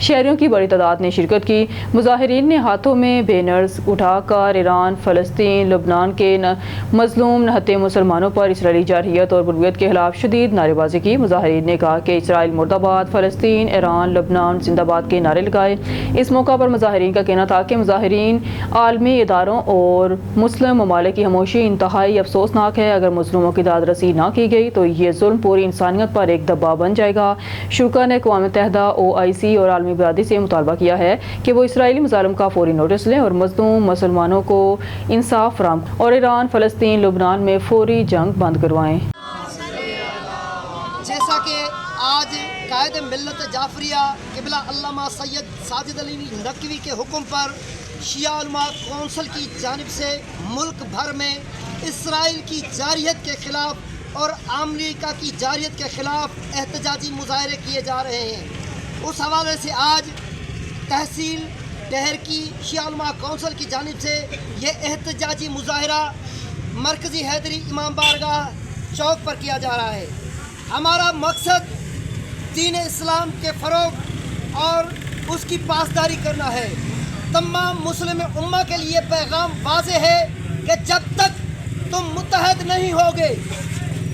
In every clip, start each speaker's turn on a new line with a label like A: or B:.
A: شہریوں کی بڑی تعداد نے شرکت کی۔ مظاہرین نے ہاتھوں میں بینرز اٹھا کر ایران، فلسطین، لبنان کے مظلوم نہتے مسلمانوں پر اسرائیلی جارحیت اور برویت کے خلاف شدید نعرے بازی کی۔ مظاہرین نے کہا کہ اسرائیل مرد آباد، فلسطین، ایران، لبنان زندہ باد کے نعرے لگائے۔ اس موقع پر مظاہرین کا کہنا تھا کہ مظاہرین عالمی اداروں اور مسلم ممالک کی خاموشی انتہائی افسوسناک ہے۔ اگر مظلوموں کی داد رسی نہ کی گئی تو یہ ظلم پوری انسانیت پر ایک دباؤ بن جائے گا۔ شرکا نے اقوام متحدہ، OIC اور عالمی برادری سے مطالبہ کیا ہے کہ وہ اسرائیلی مظالم کا فوری نوٹس لیں اور مظلوم مسلمانوں کو انصاف فراہم اور ایران، فلسطین، لبنان میں فوری جنگ بند کروائیں۔
B: جیسا کہ آج قائد ملت جعفریہ قبلہ علامہ سید ساجد علی نقوی کے حکم پر شیعہ علماء کونسل کی جانب سے ملک بھر میں اسرائیل کی جارحیت کے خلاف اور امریکہ کی جارحیت کے خلاف احتجاجی مظاہرے کیے جا رہے ہیں۔ اس حوالے سے آج تحصیل ڈہر کی شیعہ علماء کونسل کی جانب سے یہ احتجاجی مظاہرہ مرکزی حیدری امام بارگاہ چوک پر کیا جا رہا ہے۔ ہمارا مقصد دین اسلام کے فروغ اور اس کی پاسداری کرنا ہے۔ تمام مسلم امہ کے لیے پیغام واضح ہے کہ جب تک تم متحد نہیں ہوگے،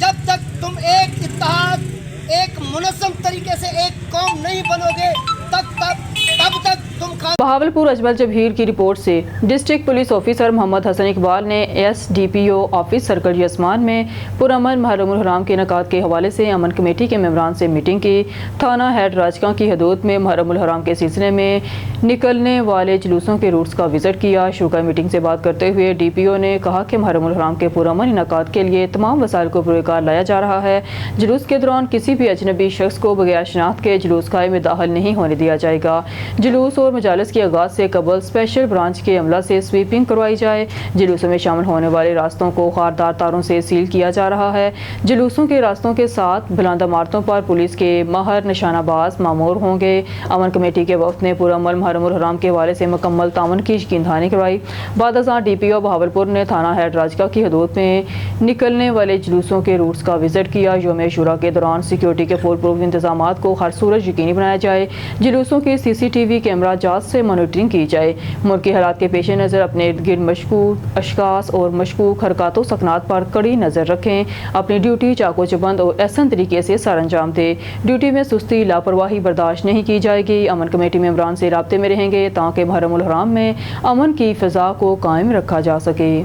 B: جب تک تم ایک اتحاد، ایک منظم طریقے سے ایک قوم نہیں بنو گے، تب تک تم
A: بہاولپور اجمل جبہیر کی رپورٹ سے ڈسٹرکٹ پولیس آفیسر محمد حسن اقبال نے SDPO آفس سرکل یسمان میں پرامن محرم الحرام کے انعقاد کے حوالے سے امن کمیٹی کے ممبران سے میٹنگ کی۔ تھانہ ہیڈ راجکاں کی حدود میں محرم الحرام کے سلسلے میں نکلنے والے جلوسوں کے روٹس کا وزٹ کیا۔ شرکا میٹنگ سے بات کرتے ہوئے DPO نے کہا کہ محرم الحرام کے پرامن انعقاد کے لیے تمام وسائل کو پروکار لایا جا رہا ہے۔ جلوس کے دوران کسی بھی اجنبی شخص کو بغیر شناخت کے جلوس خانے میں داخل نہیں ہونے دیا جائے گا۔ جلوس اور مجالس کے آغاز سے قبل اسپیشل برانچ کے عملہ سے سویپنگ کروائی جائے۔ جلوسوں میں شامل ہونے والے راستوں کو خاردار تاروں سے سیل کیا جا رہا ہے۔ جلوسوں کے راستوں کے ساتھ بلند عمارتوں پر پولیس کے ماہر نشانہ باز مامور ہوں گے۔ امن کمیٹی کے وفد نے پرامن محرم الحرام کے حوالے سے مکمل تعاون کی یقین دہانی کروائی۔ بعد ازاں DPO بہاولپور نے تھانہ ہیڈ راجکا کی حدود میں نکلنے والے جلوسوں کے روٹس کا وزٹ کیا۔ یوم عاشوراء کے دوران سیکیورٹی کے فول پروف انتظامات کو ہر صورت یقینی بنایا جائے۔ جلوسوں کی CCTV کیمرہ جات سے مانیٹرنگ کی جائے۔ ملک کے حالات کے پیش نظر اپنے ارد گرد مشکوک اشخاص اور مشکوک حرکات و سکنات پر کڑی نظر رکھیں۔ اپنی ڈیوٹی چاق و چبند اور احسن طریقے سے سر انجام دیں۔ ڈیوٹی میں سستی، لاپرواہی برداشت نہیں کی جائے گی۔ امن کمیٹی ممبران سے رابطے میں رہیں گے تاکہ محرم الحرام میں امن کی فضا کو قائم رکھا جا سکے۔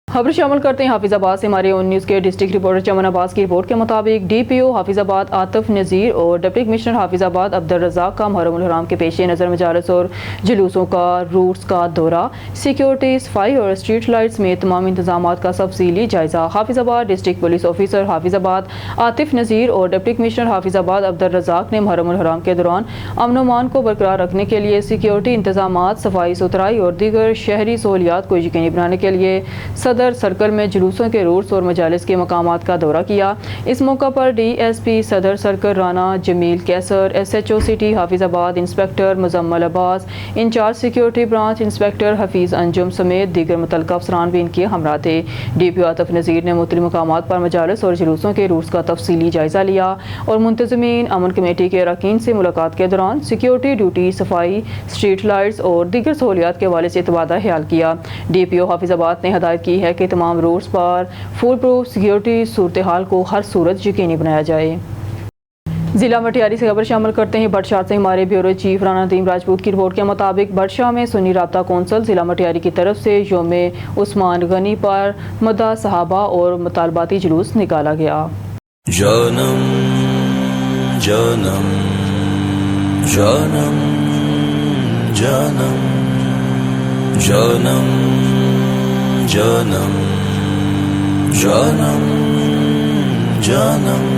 A: خبر شامل کرتے ہیں حافظ آباد سے ہمارے اون نیوز کے ڈسٹرکٹ رپورٹر چمن عباس کی رپورٹ کے مطابق DPO حافظ آباد عاطف نذیر اور ڈپٹی کمشنر حافظ آباد عبدالرزاق کا محرم الحرام کے پیش نظر مجالس اور جلوسوں کا روٹس کا دورہ، سیکیورٹی، صفائی اور اسٹریٹ لائٹس میں تمام انتظامات کا تفصیلی جائزہ۔ حافظ آباد ڈسٹرکٹ پولیس آفیسر حافظ آباد عاطف نذیر اور ڈپٹی کمشنر حافظ آباد عبدالرزاق نے محرم الحرام کے دوران امن و امان کو برقرار رکھنے کے لیے سیکیورٹی انتظامات، صفائی ستھرائی اور دیگر شہری سہولیات کو یقینی بنانے کے لیے صدر سرکل میں جلوسوں کے روٹس اور مجالس کے مقامات کا دورہ کیا۔ اس موقع پر DSP Saddar circle Rana Jamil Kaiser, SHO city Hafizabad inspector Muzammil Abbas, incharge security branch inspector Hafeez Anjum سمیت دیگر متعلقہ افسران بھی ان کے ہمراہ تھے۔ DPO عاطف نذیر نے مختلف مقامات پر مجالس اور جلوسوں کے روٹس کا تفصیلی جائزہ لیا اور منتظمین، امن کمیٹی کے اراکین سے ملاقات کے دوران سیکیورٹی ڈیوٹی، صفائی، اسٹریٹ لائٹس اور دیگر سہولیات کے حوالے سے تبادلہ خیال کیا۔ DPO حافظ آباد نے ہدایت کی ہے کہ تمام روڈز پر فول پروف سیکیورٹی صورتحال کو ہر صورت یقینی بنایا جائے۔ ضلع مٹیاری سے خبر شامل کرتے ہیں بٹشاہ سے ہمارے بیورو چیف رانا ندیم راجپوت کی رپورٹ کے مطابق بٹشاہ میں سنی رابطہ کونسل ضلع مٹیاری کی طرف سے یوم عثمان غنی پر مدح صحابہ اور مطالباتی جلوس نکالا گیا۔
C: جانم جانم جانم جانم جانم جانم جانم جانم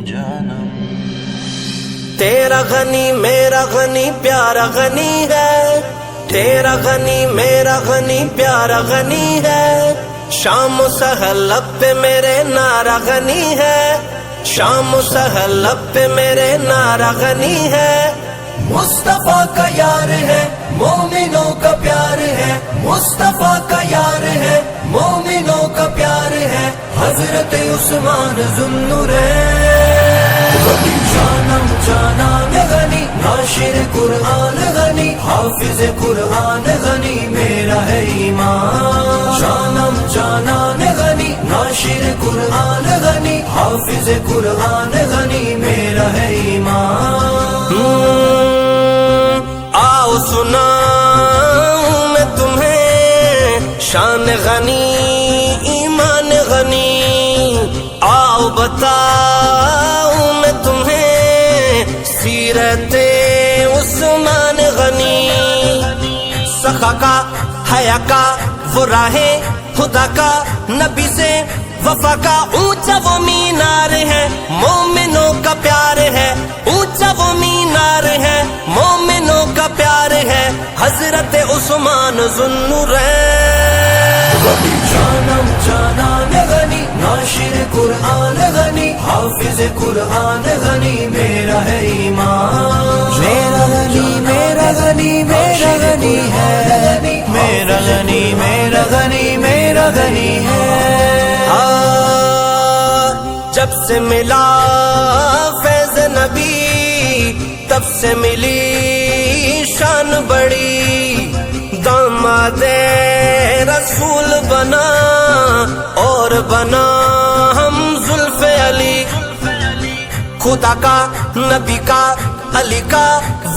C: جانم تیرا غنی میرا غنی پیارا غنی ہے، تیرا غنی میرا غنی پیارا غنی ہے، شام و سحر لب پہ میرے نعرہ غنی ہے، شام و سحر لب پہ میرے نعرہ غنی ہے، مصطفیٰ کا یار ہے مومنوں کا پیار ہے، مصطفیٰ کا یار ہے مومنوں کا پیار ہے، حضرت عثمان ذو النورین جانم جانان غنی ناشر قرآن غنی حافظ قرآن غنی میرا ہے ایمان جانم جانان غنی ناشر قرآن غنی حافظ قرآن غنی میرا ہے ایمان آؤ سناؤں میں تمہیں شان غنی ایمان غنی آؤ بتاؤں میں تمہیں سیرت عثمان غنی سخا کا حیا کا وہ راہ خدا کا نبی سے وفا کا اونچا وہ مینار ہے مومنوں کا پیار ہے اونچا وہ مینار ہے مومنوں کا پیار ہے حضرت عثمان ذوالنورین جانم جانان غنی ناشر قرآن غنی حافظ قرآن غنی میرا ہے ایمان میرا غنی میرا غنی میرا غنی ہے میرا غنی میرا غنی میرا غنی ہے جب سے ملا فیض نبی تب سے ملی شان بڑی داماد رسول بنا اور بنا ہم زلف علی خدا کا نبی کا علی کا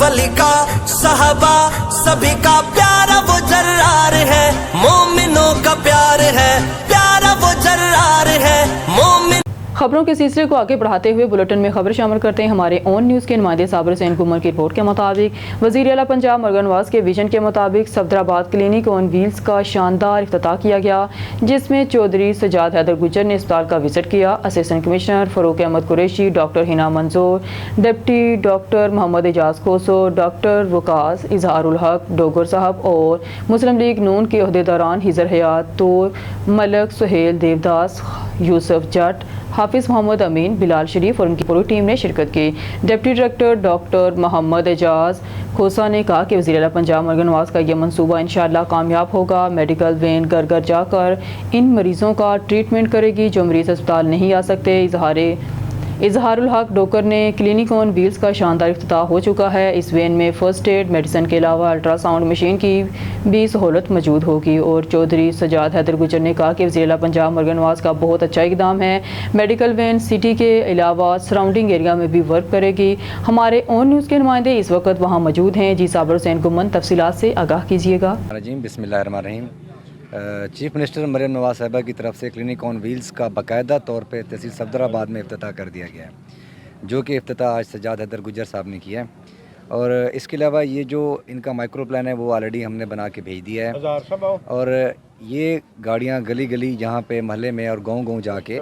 C: ولی کا صحابہ سبھی کا پیارا وہ جرار ہے مومنوں کا پیار ہے پیارا وہ جرار ہے مومن
A: خبروں کے سلسلے کو آگے بڑھاتے ہوئے بلیٹن میں خبر شامل کرتے ہیں ہمارے اون نیوز کے نمائندے صابر حسین گمر کی رپورٹ کے مطابق وزیر اعلیٰ پنجاب مریم نواز کے ویژن کے مطابق صفدرآباد کلینک آن ویلز کا شاندار افتتاح کیا گیا جس میں چودھری سجاد حیدر گجر نے اسپتال کا وزٹ کیا اسسٹنٹ کمشنر فاروق احمد قریشی ڈاکٹر حنا منظور ڈپٹی ڈاکٹر محمد اعجاز کوسو ڈاکٹر وقاص اظہار الحق ڈوگر صاحب اور مسلم لیگ نون کے عہدیداران حضر حیات طور ملک سہیل دیوداس یوسف جٹ حافظ محمد امین بلال شریف اور ان کی پوری ٹیم نے شرکت کی ڈپٹی ڈائریکٹر ڈاکٹر محمد اعجاز کھوسا نے کہا کہ وزیر اعلیٰ پنجاب مریم نواز کا یہ منصوبہ انشاءاللہ کامیاب ہوگا میڈیکل وین گھر گھر جا کر ان مریضوں کا ٹریٹمنٹ کرے گی جو مریض اسپتال نہیں آ سکتے اظہار الحق ڈوکر نے کلینک آن ویلز کا شاندار افتتاح ہو چکا ہے اس وین میں فرسٹ ایڈ میڈیسن کے علاوہ الٹرا ساؤنڈ مشین کی بھی سہولت موجود ہوگی اور چودھری سجاد حیدر گجر نے کہا کہ وزیر اعلیٰ پنجاب مریم نواز کا بہت اچھا اقدام ہے میڈیکل وین سٹی کے علاوہ سراؤنڈنگ ایریا میں بھی ورک کرے گی ہمارے اون نیوز کے نمائندے اس وقت وہاں موجود ہیں جی صابر حسین گمن تفصیلات سے آگاہ کیجیے گا
D: بسم اللہ الرحمن الرحیم چیف منسٹر مریم نواز صاحبہ کی طرف سے کلینک آن ویلز کا باقاعدہ طور پہ تحصیل صفدرآباد میں افتتاح کر دیا گیا ہے جو کہ افتتاح آج سجاد حیدر گجر صاحب نے کیا ہے اور اس کے علاوہ یہ جو ان کا مائکرو پلان ہے وہ آلریڈی ہم نے بنا کے بھیج دیا ہے اور یہ گاڑیاں گلی گلی جہاں پہ محلے میں اور گاؤں جا کے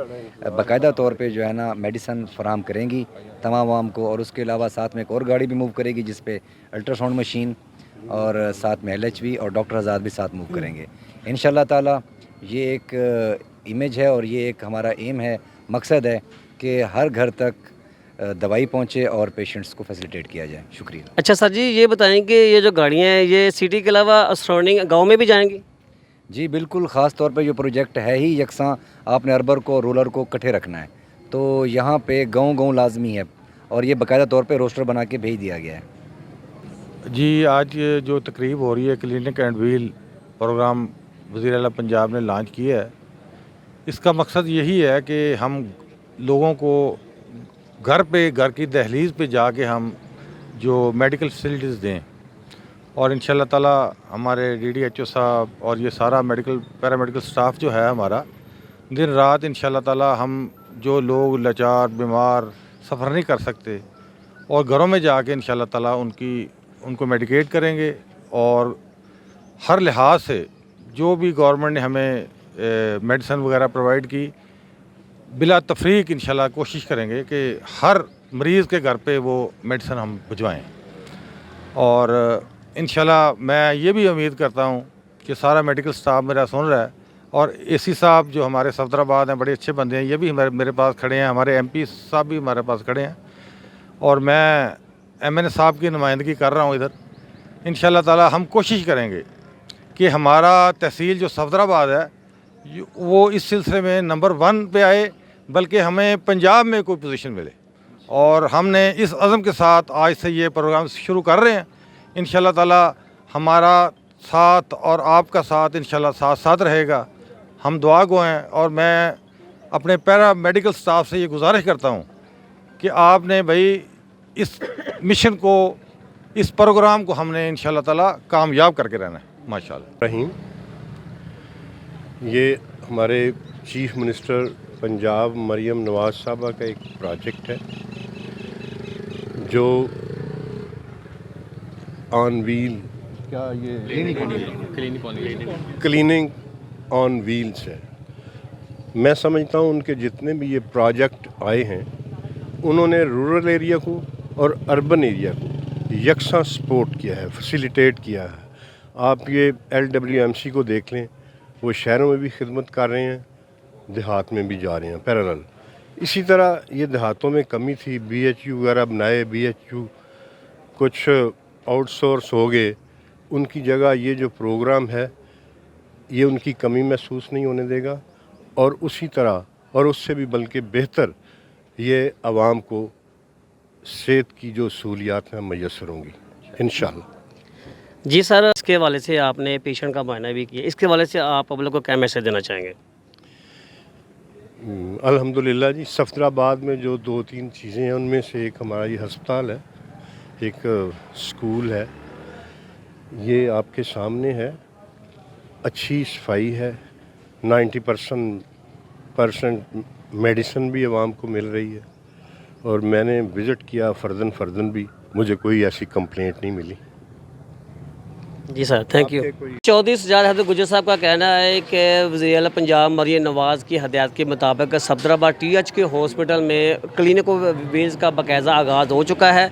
D: باقاعدہ طور پہ جو ہے نا میڈیسن فراہم کریں گی تمام عوام کو اور اس کے علاوہ ساتھ میں ایک اور گاڑی بھی موو کرے گی جس پہ الٹرا ساؤنڈ مشین اور ساتھ میں LHV اور ڈاکٹر آزاد بھی ساتھ موو کریں گے انشاءاللہ تعالی یہ ایک امیج ہے اور یہ ایک ہمارا ایم ہے مقصد ہے کہ ہر گھر تک دوائی پہنچے اور پیشنٹس کو فیسیلیٹیٹ کیا جائے شکریہ
E: اچھا سر جی یہ بتائیں کہ یہ جو گاڑیاں ہیں یہ سٹی کے علاوہ سراؤنڈنگ گاؤں میں بھی جائیں گی
D: جی بالکل خاص طور پہ جو پروجیکٹ ہے ہی یکساں آپ نے اربر کو رولر کو اکٹھے رکھنا ہے تو یہاں پہ گاؤں لازمی ہے اور یہ باقاعدہ طور پہ روسٹر بنا کے بھیج دیا گیا ہے
F: جی آج جو تقریب ہو رہی ہے کلینک اینڈ ویل پروگرام وزیر اعلیٰ پنجاب نے لانچ کیا ہے اس کا مقصد یہی ہے کہ ہم لوگوں کو گھر کی دہلیز پہ جا کے ہم جو میڈیکل فیسلٹیز دیں اور انشاءاللہ تعالی ہمارے DDHO صاحب اور یہ سارا پیرامیڈیکل سٹاف جو ہے ہمارا دن رات انشاءاللہ تعالی ہم جو لوگ لاچار بیمار سفر نہیں کر سکتے اور گھروں میں جا کے انشاءاللہ تعالی ان کو میڈیکیٹ کریں گے اور ہر لحاظ سے جو بھی گورنمنٹ نے ہمیں میڈیسن وغیرہ پرووائڈ کی بلا تفریق انشاءاللہ کوشش کریں گے کہ ہر مریض کے گھر پہ وہ میڈیسن ہم بھجوائیں اور انشاءاللہ میں یہ بھی امید کرتا ہوں کہ سارا میڈیکل سٹاف میرا سن رہا ہے اور AC صاحب جو ہمارے صفدرآباد ہیں بڑے اچھے بندے ہیں یہ بھی میرے پاس کھڑے ہیں ہمارے MP صاحب بھی ہمارے پاس کھڑے ہیں اور میں MNA صاحب کی نمائندگی کر رہا ہوں ادھر انشاءاللہ تعالی ہم کوشش کریں گے کہ ہمارا تحصیل جو صفدرآباد ہے وہ اس سلسلے میں نمبر 1 پہ آئے بلکہ ہمیں پنجاب میں کوئی پوزیشن ملے اور ہم نے اس عزم کے ساتھ آج سے یہ پروگرام شروع کر رہے ہیں. انشاءاللہ تعالی ہمارا ساتھ اور آپ کا ساتھ انشاءاللہ ساتھ ساتھ رہے گا. ہم دعا گو ہیں اور میں اپنے پیرا میڈیکل سٹاف سے یہ گزارش کرتا ہوں کہ آپ نے بھائی اس مشن کو، اس پروگرام کو ہم نے انشاءاللہ تعالی کامیاب کر کے رہنا ہے. ماشاءاللہ.
G: رحیم، یہ ہمارے چیف منسٹر پنجاب مریم نواز صاحبہ کا ایک پروجیکٹ ہے جو آن ویل، کیا یہ کلیننگ آن ویلز ہے. میں سمجھتا ہوں ان کے جتنے بھی یہ پروجیکٹ آئے ہیں انہوں نے رورل ایریا کو اور اربن ایریا کو یکساں سپورٹ کیا ہے، فیسیلیٹیٹ کیا ہے. آپ یہ LWMC کو دیکھ لیں، وہ شہروں میں بھی خدمت کر رہے ہیں، دیہات میں بھی جا رہے ہیں پیرالل. اسی طرح یہ دیہاتوں میں کمی تھی، BHU وغیرہ بنائے، BHU کچھ آؤٹ سورس ہو گئے، ان کی جگہ یہ جو پروگرام ہے یہ ان کی کمی محسوس نہیں ہونے دے گا، اور اسی طرح اور اس سے بھی بلکہ بہتر یہ عوام کو صحت کی جو سہولیات ہیں میسر ہوں گی انشاءاللہ.
E: جی سر، اس کے حوالے سے آپ نے پیشنٹ کا معائنہ بھی کیا، اس کے حوالے سے آپ پبلک کو کیا میسج دینا چاہیں گے؟
G: الحمدللہ جی، صفدر آباد میں جو 2-3 چیزیں ہیں ان میں سے ایک ہمارا یہ ہسپتال ہے، ایک سکول ہے، یہ آپ کے سامنے ہے. اچھی صفائی ہے، 90% میڈیسن بھی عوام کو مل رہی ہے، اور میں نے وزٹ کیا فردن بھی، مجھے کوئی ایسی کمپلینٹ نہیں ملی.
E: جی سر، تھینک یو. چودھری سجاد حیدر گجر صاحب کا کہنا ہے کہ وزیر اعلیٰ پنجاب مریم نواز کی ہدایات کے مطابق صفدر آباد TH کے ہاسپٹل میں کلینک ویلز کا باقاعدہ آغاز ہو چکا ہے،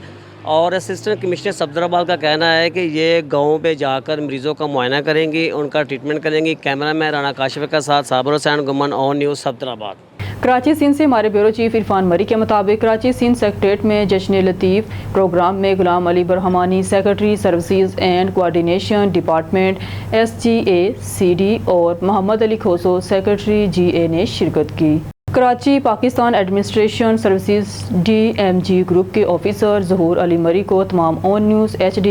E: اور اسسٹنٹ کمشنر صفدر آباد کا کہنا ہے کہ یہ گاؤں پہ جا کر مریضوں کا معائنہ کریں گی، ان کا ٹریٹمنٹ کریں گی. کیمرہ مین رانا کاشف کے ساتھ صابر حسین گمن، آن نیوز، صفدر آباد.
A: کراچی سندھ سے ہمارے بیورو چیف عرفان مری کے مطابق کراچی سندھ سیکریٹریٹ میں جشن لطیف پروگرام میں Ghulam Ali Barhamani, secretary services and coordination department SGA/CD اور محمد علی کھوسو، سیکرٹری GA نے شرکت کی. Karachi Pakistan administration services DMG group کے آفیسر ظہور علی مری کو تمام آن نیوز HD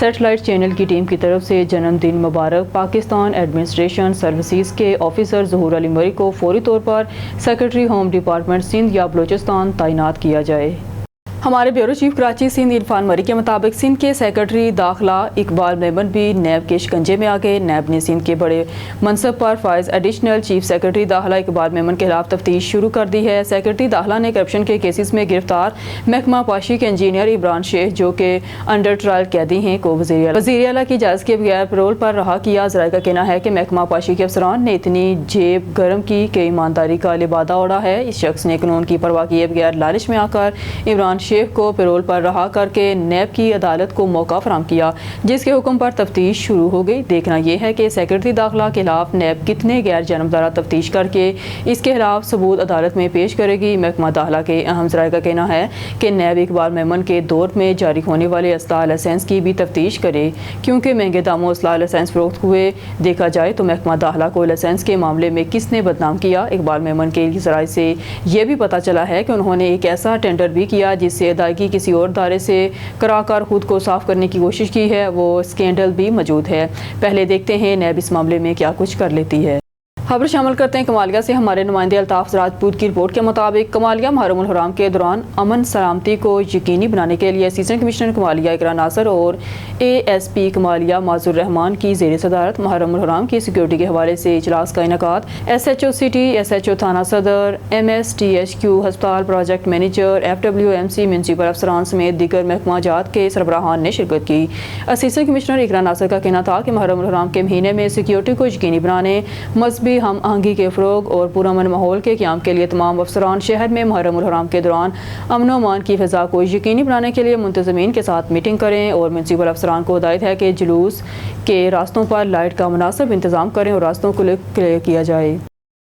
A: سیٹلائٹ چینل کی ٹیم کی طرف سے جنم دن مبارک. پاکستان ایڈمنسٹریشن سروسز کے آفیسر ظہور علی مری کو فوری طور پر سیکرٹری ہوم ڈپارٹمنٹ سندھ یا بلوچستان تعینات کیا جائے. ہمارے بیورو چیف کراچی سندھ عرفان مری کے مطابق سندھ کے سیکرٹری داخلہ اقبال میمن بھی نیب کے شکنجے میں آ گئے. نیب نے سندھ کے بڑے منصب پر فائز ایڈیشنل چیف سیکرٹری داخلہ اقبال میمن کے خلاف تفتیش شروع کر دی ہے. سیکرٹری داخلہ نے کرپشن کے کیسز میں گرفتار محکمہ پاشی کے انجینئر عمران شیخ، جو کہ انڈر ٹرائل قیدی ہیں، کو وزیر اعلیٰ کی اجازت کے بغیر پیرول پر رہا کیا. ذرائع کا کہنا ہے کہ محکمہ پاشی کے افسران نے اتنی جیب گرم کی کہ ایمانداری کا لبادہ اوڑھا ہے. اس شخص نے قانون کی پرواہ کیے بغیر لالچ میں آ کر عمران شیخ کو پیرول پر رہا کر کے نیب کی عدالت کو موقع فراہم کیا، جس کے حکم پر تفتیش شروع ہو گئی. دیکھنا یہ ہے کہ سیکرٹری داخلہ کے خلاف نیب کتنے غیر جانبدارانہ تفتیش کر کے اس کے خلاف ثبوت عدالت میں پیش کرے گی. محکمہ داخلہ کے اہم ذرائع کا کہنا ہے کہ نیب اقبال میمن کے دور میں جاری ہونے والے اسلحہ لائسنس کی بھی تفتیش کرے، کیونکہ مہنگے داموں اسلحہ لائسنس فروخت ہوئے. دیکھا جائے تو محکمہ داخلہ کو لائسنس کے معاملے میں کس نے بدنام کیا. اقبال میمن کے ذرائع سے یہ بھی پتہ چلا ہے کہ انہوں نے ایک ایسا ٹینڈر بھی کیا جس سے ادائیگی کسی اور ادارے سے کرا کر خود کو صاف کرنے کی کوشش کی ہے. وہ اسکینڈل بھی موجود ہے. پہلے دیکھتے ہیں نیب اس معاملے میں کیا کچھ کر لیتی ہے. خبر شامل کرتے ہیں کمالیہ سے. ہمارے نمائندے الطاف راجپوت کی رپورٹ کے مطابق کمالیہ محرم الحرام کے دوران امن سلامتی کو یقینی بنانے کے لیے اسسٹنٹ کمشنر کمالیہ اقرا ناصر اور ASP کمالیہ معذور رحمان کی زیر صدارت محرم الحرام کی سیکیورٹی کے حوالے سے اجلاس کا انعقاد. SHO سٹی، SHO تھانہ صدر، MSTHQ ہسپتال پروجیکٹ مینیجر، FWMC میونسپل افسران سمیت دیگر محکمہ جات کے سربراہان نے شرکت کی. اسسٹنٹ کمشنر اقرا ناصر کا کہنا تھا کہ محرم الحرام کے مہینے میں سیکیورٹی کو یقینی بنانے، مذہبی ہم آہنگی کے فروغ اور پرامن ماحول کے قیام کے لیے تمام افسران شہر میں محرم الحرام کے دوران امن و امان کی فضا کو یقینی بنانے کے لیے منتظمین کے ساتھ میٹنگ کریں، اور میونسپل افسران کو ہدایت ہے کہ جلوس کے راستوں پر لائٹ کا مناسب انتظام کریں اور راستوں کو کلیئر کیا جائے.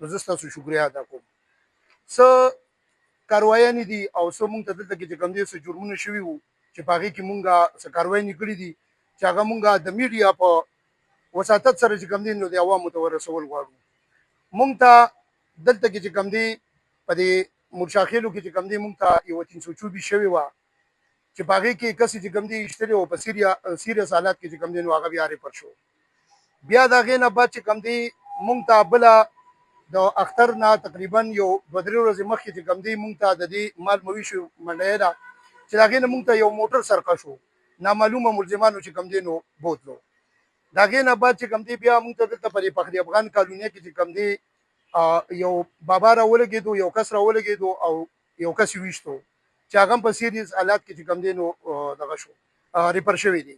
H: نو زه ستاسو شکریا ادا کوم څه کاروایانې دي او څه مونږ ته دلته کې چې کوم دي څه جرمونه شوي وو چې په هغې کې مونږ څه کاروایانې کړي دي چې هغه مونږ د میډیا په وساطت سره چې کوم دي نو د عوامو ته ورسول غواړو مونږ ته دلته کې چې کوم دي په دې مرشاخیلو کې چې کوم دي مونږ ته یوه 324 شوې وه چې په هغې کې کسې چې کوم دي ایشتلې وو په سیریس حالات کې چې کوم دي نو هغه بیا ریفر شو بیا د هغې نه بعد چې کوم دی مونږ ته بله د اختر نه تقریبا یو 2-3 ورځې مخکې چې کوم دی مونږ ته د دې مال مویشو منډۍ ده چې د هغې نه مونږ ته یو موټر سرقه شو نامعلومه ملزمانو چې کوم دی نو بوتلو د هغې نه بعد چې کوم دی بیا مونږ ته دلته په دې فخري افغان کالونیه کې چې کوم دی یو بابا راولګېدو یو کس راولګېدو او یو کس یې ویشتو چې هغه هم په سیریس حالات کې چې کوم دی نو دغه شو ریپر شوی دی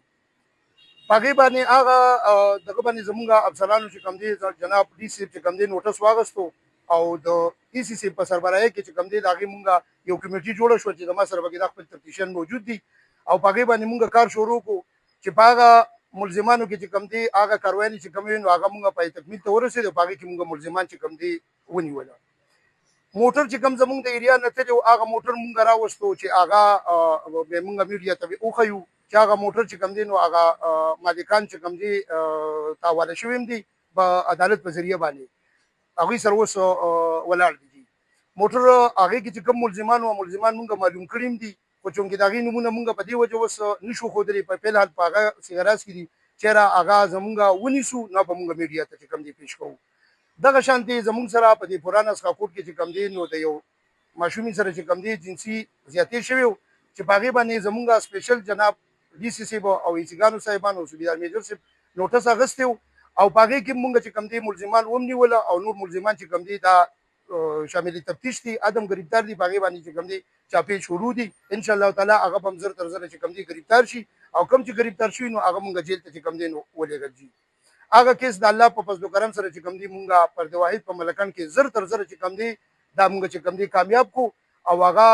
H: په هغې باندې هغه دغه باندې زمونږ افسرانو چې کوم دی جناب ډي سی چې کوم دی نوټس واغستو او د EC په سربراهۍ کې چې کوم دی د هغې مونږ یو کمیټي جوړه شوه چې زما سره پکې دا خپل تفتیشیان موجود دي او په هغې باندې مونږ کار شروع کړو چې په هغه ملزمانو کې چې کوم دی هغه کاروایانې چې کوم وي نو هغه مونږ پای تکمیل ته ورسېدو په هغې کې مونږ ملزمان چې کوم دی ونیوله موټر چې کوم زمونږ د ایریا نه تللی و هغه موټر مونږ راوستو چې هغه مونږ میډیا ته وښیو چې هغه موټر چې کوم دی نو هغه مالکان چې کوم دی تاواله شوي هم دي په عدالت په ذریعه باندې هغوی سره اوس ولاړ دي موټر هغې کې چې کوم ملزمان مونږ معلوم کړي هم دي خو چونکې د هغې نومونه مونږ په دې وجه اوس نشو ښودلی په فعل حال په هغه سیغراز کې دي چېرې هغه زمونږ ونیسو نو به مونږ میډیا ته چې کوم دی پیش کوو دغه شانتې زمونږ سره په دې پوران اسخاکوټ کې چې کوم دی نو د یو ماشومې سره چې کوم دی جنسي زیاتې شوی و چې په هغې باندې زمونږ سپیشل جناب DCC او ایسیګانو صاحبانو او صوبیدار میجر صاحب نوټس اخیستی و او په هغې کې مونږ چې کوم دی ملزمان ومنیوله او نور ملزمان چې کوم دی دا شامل تفتیش دي عدم گرفتار دي په هغې باندې چې کوم دی چاپې شروع دي انشاءالله تعالی هغه به هم زر تر زره چې کوم دی گرفتار شي او کوم چې گرفتار شوي نو هغه مونږ جیل ته چې کوم دی نو ولېږل شي هغه کیس د الله په فضل و کرم سره چې کوم دی مونږ پرده واحد په ملکان کې زر تر زره چې کوم دی دا مونږ چې کوم دی کامیاب کو او هغه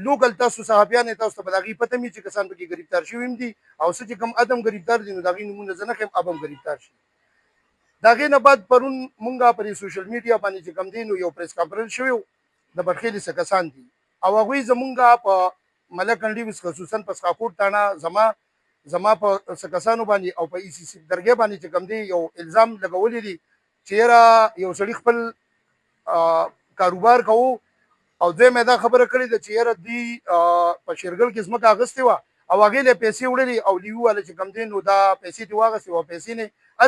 H: لوکل تاسو صحافیان تاسو ته به د هغې پته مي چې کسان پکې ګرفتار شوي هم دي او څه چې کوم عدم ګرفتار دي نو د هغې نومونه زه نه ښیم اب هم ګرفتار شي د هغې نه بعد پرون مونږ په دې سوشل میډیا باندې چې کوم دی نو یو پریس کانفرنس شوی و د بټخېلې څه کسان دي او هغوی زمونږ په ملک انډیوز خصوصا په سخاکوټ تاڼه زما په څه کسانو باندې او په ECC درګۍ باندې چې کوم دی یو الزام لګولی دی چې یاره یو سړي خپل کاروبار کوو او دوی مې دا خبره کړې ده چې یاره دوی په شیرګل کې ځمکه اخیستې وه او هغې له پیسې وړلې او لیوي والا چې کوم دی نو دا پیسې ترې واخیستې او پیسې نه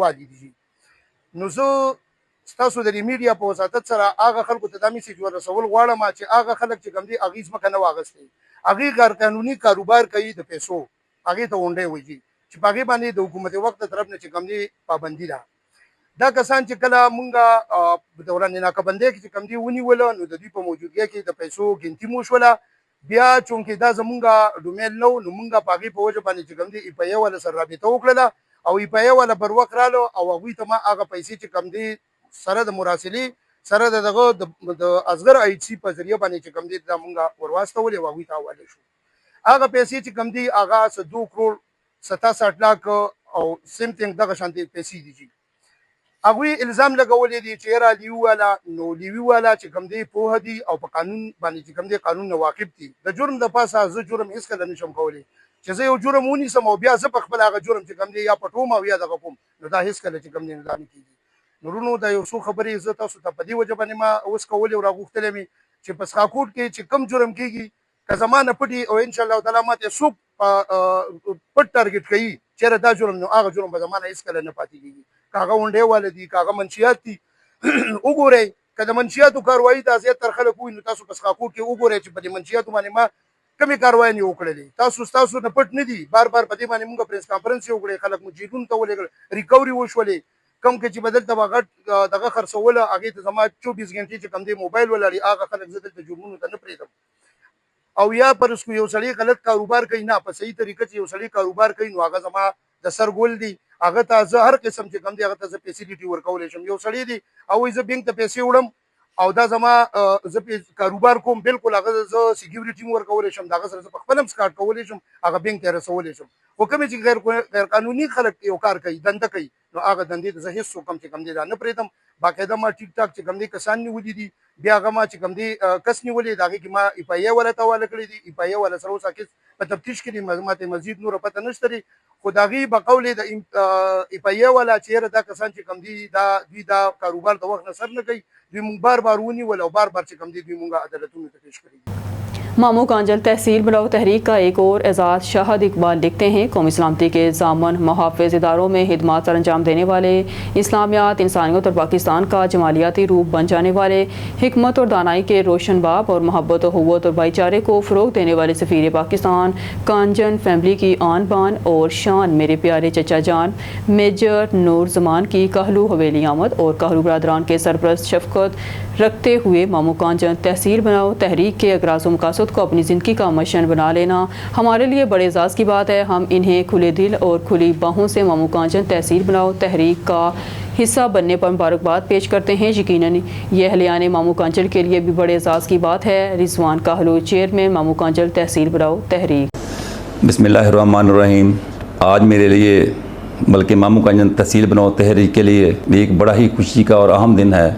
H: واجب دي نو زه ستاسو د میډیا په وساتت سره هغه خلکو ته دا میسج ورسول غواړم چې هغه خلک چې کوم دي هغې ځمکه نه واغستې، هغې غیر قانوني کاروبار کوي د پیسو، هغې ته غونډۍ وایي چې په هغې باندې د حکومت وخت د طرف نه چې کوم دي پابندي ده. دا کسان چې کله مونږ په دوران ناکبندۍ کې چې کوم دي ونیوله نو د دوی په موجودګۍ کې د پیسو ګنتي مو شوله. بیا چونکې دا زمونږ ډومین نو نو مونږ په هغې په وجه باندې چې کوم دي ای پی ای والا سره رابطه وکړله او ای پی ای والا بر وخت رالو او هغوی ته ما هغه پیسې چې کوم دي سره د مراسلې سره د دغه د اصغر آی سی په ذریعه باندې چې کوم دي دا مونږ ورواستولې او هغوی ته حواله شو. هغه پیسې چې کوم دي هغه 2 کروڑ 67 لاک او سمثینګ دغه شانتې پیسې دي. هغوی الزام لګولې دي چې یاره لیوي والا نو لیوي والا چې کوم دی پوهه دي او په قانون باندې چې کوم دی قانون نه واقف دي. د جرم د پاسه زه جرم هېڅکله نشم کولی چې زه یو جرم ونیسم او بیا زه په خپل هغه جرم چې کوم دی یا پټوم او یا دغه کوم، نو دا هېڅکله چې کوم دی دا نه کېږي. نورونو دا یو څو خبرې زه تاسو ته په دې وجه باندې ما اوس کولې او راغوښتلی مې چې په سخاکوټ کې چې کوم جرم کېږي که زما نه پټي او انشاءالله تعالی ماته څوک پټ ټارګېټ کوي چېرې دا جرم نو هغه جرم به زما نه هېڅکله نه پاتې کېږي. که هغه غونډۍ والا دي که هغه منشیات دي وګورئ که د منشیاتو کاروایي دا زیاتر خلک ووایي نو تاسو په سخاکوټ کې وګورئ چې په دې منشیاتو باندې ما کمې کاروایانې وکړلې. ستاسو نه پټ نه دي، بار بار په دې باندې مونږ پریس کانفرنس یې وکړې، خلک مو جیلونو ته ولېږل، ریکوري وشولې، کم کې چې به دلته به غټ دغه خرڅوله هغې ته زما 24 غنټې چې کم دی موبایل ولاړې هغه خلک زه دلته جرمونو ته نه پرېږدم. او یا فرض کړو یو سړی غلط کاروبار کوي، نه په صحیح طریقه چې یو سړی کاروبار کوي نو هغه زما د سر ګول دی، هغه ته زه هر قسم چې کوم دی هغه ته زه فیسیلیټي ورکولی شم. یو سړی دی او وایي زه بینک ته پیسې وړم او دا زما زه کاروبار کوم، بالکل هغه زه سیکیورټي هم ورکولی شم، د هغه سره زه په خپل هم سکاټ کولی شم، هغه بینک ته یې رسولی شم. خو کومې چې غیر قانوني خلک یو کار کوي، دنده کوي، نو هغه دندې ته زه هېڅ څوک هم چې کوم دی دا نه پرېږدم. باقاعده ما ټیک ټاک چې کوم دی کسان نیولي دي، بیا هغه ما چې کوم دی کس نیولې د هغې کې ما ای پی ای والا ته حواله کړی دي. ای پی ای والا سره اوس هغې په تفتیش کې دي، ماته مزید نوره پته نشته دی، خو د هغې بقول د ای پی ای والا چې یاره دا کسان چې کوم دی دوی دا کاروبار د وخت نه سر نه کوي، دوی مونږ بار بار ونیول او بار بار چې کوم دی دوی مونږ عدالتونو ته پیش کړي.
A: مامو کانجل تحصیل بناؤ تحریک کا ایک اور اعزاز شاہد اقبال لکھتے ہیں قومی سلامتی کے ضامن محافظ اداروں میں خدمات سر انجام دینے والے، اسلامیات، انسانیت اور پاکستان کا جمالیاتی روپ بن جانے والے، حکمت اور دانائی کے روشن باب اور محبت و قوت اور بھائی چارے کو فروغ دینے والے سفیر پاکستان کانجن فیملی کی آن بان اور شان میرے پیارے چچا جان میجر نور زمان کی کہلو حویلی آمد اور کہلو برادران کے سرپرست شفقت رکھتے ہوئے مامو کانجن تحصیل بناؤ تحریک کے اغراض و مقاصد کو اپنی زندگی کا مشن بنا لینا ہمارے لیے بڑے اعزاز کی بات ہے. ہم انہیں کھلے دل اور کھلی باہوں سے مامو کانجن تحصیل بناؤ تحریک کا حصہ بننے پر مبارکباد پیش کرتے ہیں. یقیناً یہ اہلیان مامو کانجل کے لیے بھی بڑے اعزاز کی بات ہے. رضوان کاہلو، چیئرمین مامو کانجل تحصیل بناؤ تحریک.
I: بسم اللہ الرحمن الرحیم. آج میرے لیے بلکہ مامو کانجن تحصیل بناؤ تحریک کے لیے ایک بڑا ہی خوشی کا اور اہم دن ہے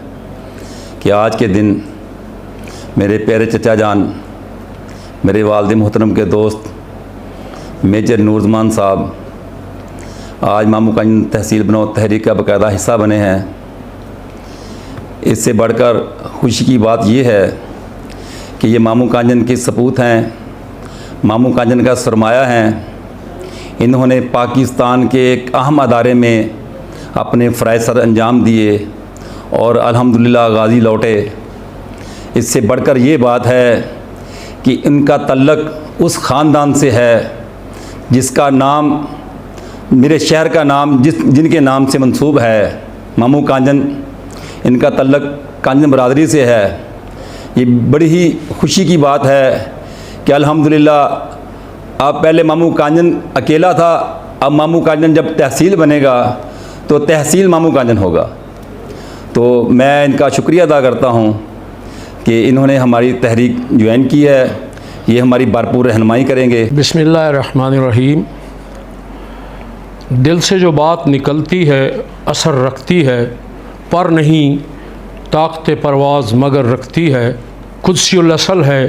I: کہ آج کے دن میرے پیارے چچا جان، میرے والد محترم کے دوست میجر نور زمان صاحب آج مامو کانجن تحصیل بناؤ تحریک کا باقاعدہ حصہ بنے ہیں. اس سے بڑھ کر خوشی کی بات یہ ہے کہ یہ مامو کانجن کے سپوت ہیں، مامو کانجن کا سرمایہ ہیں. انہوں نے پاکستان کے ایک اہم ادارے میں اپنے فرائض سر انجام دیے اور الحمدللہ غازی لوٹے. اس سے بڑھ کر یہ بات ہے کہ ان کا تعلق اس خاندان سے ہے جس کا نام میرے شہر کا نام جن کے نام سے منسوب ہے، مامو کانجن. ان کا تعلق کانجن برادری سے ہے. یہ بڑی ہی خوشی کی بات ہے کہ الحمدللہ اب پہلے مامو کانجن اکیلا تھا، اب مامو کانجن جب تحصیل بنے گا تو تحصیل مامو کانجن ہوگا. تو میں ان کا شکریہ ادا کرتا ہوں کہ انہوں نے ہماری تحریک جوائن کی ہے. یہ ہماری بھرپور رہنمائی کریں گے.
J: بسم اللہ الرحمن الرحیم. دل سے جو بات نکلتی ہے اثر رکھتی ہے، پر نہیں طاقت پرواز مگر رکھتی ہے. قدسی الاصل ہے،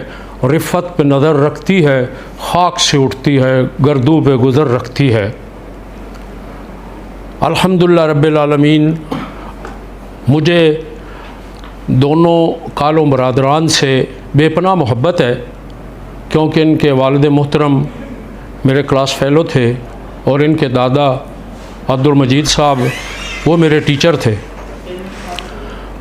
J: رفت پہ نظر رکھتی ہے، خاک سے اٹھتی ہے، گردوں پہ گزر رکھتی ہے. الحمدللہ رب العالمین. مجھے دونوں کالوں برادران سے بے پناہ محبت ہے کیونکہ ان کے والد محترم میرے کلاس فیلو تھے اور ان کے دادا عبدالمجید صاحب وہ میرے ٹیچر تھے.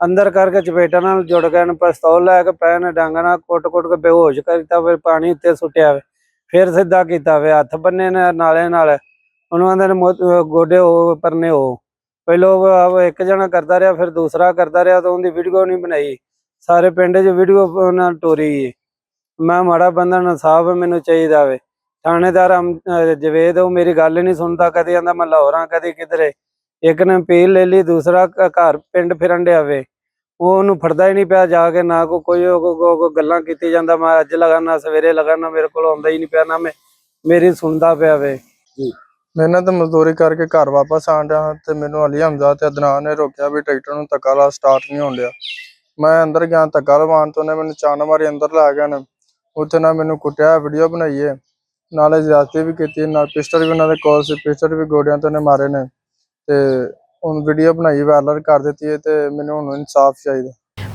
K: ਅੰਦਰ ਕਰਕੇ ਚਪੇਟਾਂ ਨਾਲ ਜੁੜ ਗਏ ਨੇ, ਪਿਸਤੌਲ ਲੈ ਕੇ ਪੈ ਨੇ ਡਾਂਗਾ ਨਾਲ ਕੁੱਟ-ਕੁੱਟ ਕੇ ਬੇਹੋਸ਼ ਕਰਤਾ, ਫਿਰ ਪਾਣੀ ਉੱਤੇ ਸੁੱਟਿਆ ਵੇ, ਫਿਰ ਸਿੱਧਾ ਕੀਤਾ ਵੇ, ਹੱਥ ਬੰਨੇ ਨੇ ਨਾਲੇ ਨਾਲ, ਉਹਨਾਂ ਨੇ ਗੋਡੇ ਹੋ ਪਰਨੇ ਹੋ। ਪਹਿਲੋਂ ਇੱਕ ਜਣਾ ਕਰਦਾ ਰਿਹਾ, ਫਿਰ ਦੂਸਰਾ ਕਰਦਾ ਰਿਹਾ, ਤਾਂ ਉਹਦੀ ਵੀਡੀਓ ਨਹੀਂ ਬਣਾਈ, ਸਾਰੇ ਪਿੰਡ 'ਚ ਵੀਡੀਓ ਉਹਨਾਂ ਟੋਰੀ। ਮੈਂ ਮਾੜਾ ਬੰਦਾ, ਇਨਸਾਫ ਮੈਨੂੰ ਚਾਹੀਦਾ ਵੇ। ਥਾਣੇਦਾਰ ਜਵੇਦ ਉਹ ਮੇਰੀ ਗੱਲ ਨਹੀਂ ਸੁਣਦਾ, ਕਦੇ ਕਹਿੰਦਾ ਮੈਂ ਲਾਹੌਰਾਂ, ਕਦੇ ਕਿਧਰੇ। ਇੱਕ ਨੇ ਅਪੀਲ ਲੈ ਲਈ, ਦੂਸਰਾ ਘਰ ਪਿੰਡ ਫਿਰਨ ਡਿਆ ਵੇ, ਉਹ ਉਹਨੂੰ ਫੜਦਾ ਹੀ ਨਹੀਂ ਪਿਆ ਜਾ ਕੇ, ਨਾ ਕੋਈ ਗੱਲਾਂ ਕੀਤੀ ਜਾਂਦਾ, ਮੈਂ ਅੱਜ ਲਗਾਨਾ ਸਵੇਰੇ ਲਗਾਨਾ, ਮੇਰੇ ਕੋਲ ਆਉਂਦਾ ਹੀ ਨਹੀਂ ਪਿਆ, ਨਾ ਮੇਰੀ ਸੁਣਦਾ ਪਿਆ ਵੇ।
L: ਮਿਹਨਤ ਮਜ਼ਦੂਰੀ ਕਰਕੇ ਘਰ ਵਾਪਸ ਆਣ ਡਿਆ ਤੇ ਮੈਨੂੰ ਅਲੀ ਹਮਜ਼ਾ ਤੇ ਅਦਨਾਨ ਨੇ ਰੋਕਿਆ ਵੀ ਟਰੈਕਟਰ ਨੂੰ ਧੱਕਾ ਲਾ, ਸਟਾਰਟ ਨਹੀਂ ਹੋਣ ਡਿਆ। ਮੈਂ ਅੰਦਰ ਗਿਆ, ਧੱਕਾ ਲਵਾਉਣ ਤੋਂ ਨੇ ਮੈਨੂੰ ਚਾਨ ਮਾਰੀ ਅੰਦਰ ਲੈ ਗਏ ਨੇ। ਉੱਥੇ ਨਾ ਮੈਨੂੰ ਕੁੱਟਿਆ, ਵੀਡੀਓ ਬਣਾਈਏ, ਨਾਲੇ ਜ਼ਿਆਦਤੀ ਵੀ ਕੀਤੀ, ਨਾਲ ਪਿਸਟਲ ਵੀ ਉਹਨਾਂ ਦੇ ਕੋਲ ਸੀ, ਪਿਸਟਲ ਵੀ ਗੋਡਿਆਂ ਤੋਂ ਨੇ ਮਾਰੇ ਨੇ ਤੇ ਹੁਣ ਵੀਡੀਓ ਬਣਾਈ ਵਾਇਰਲ ਕਰ ਦਿੱਤੀ ਹੈ ਤੇ ਮੈਨੂੰ ਹੁਣ ਇਨਸਾਫ ਚਾਹੀਦਾ।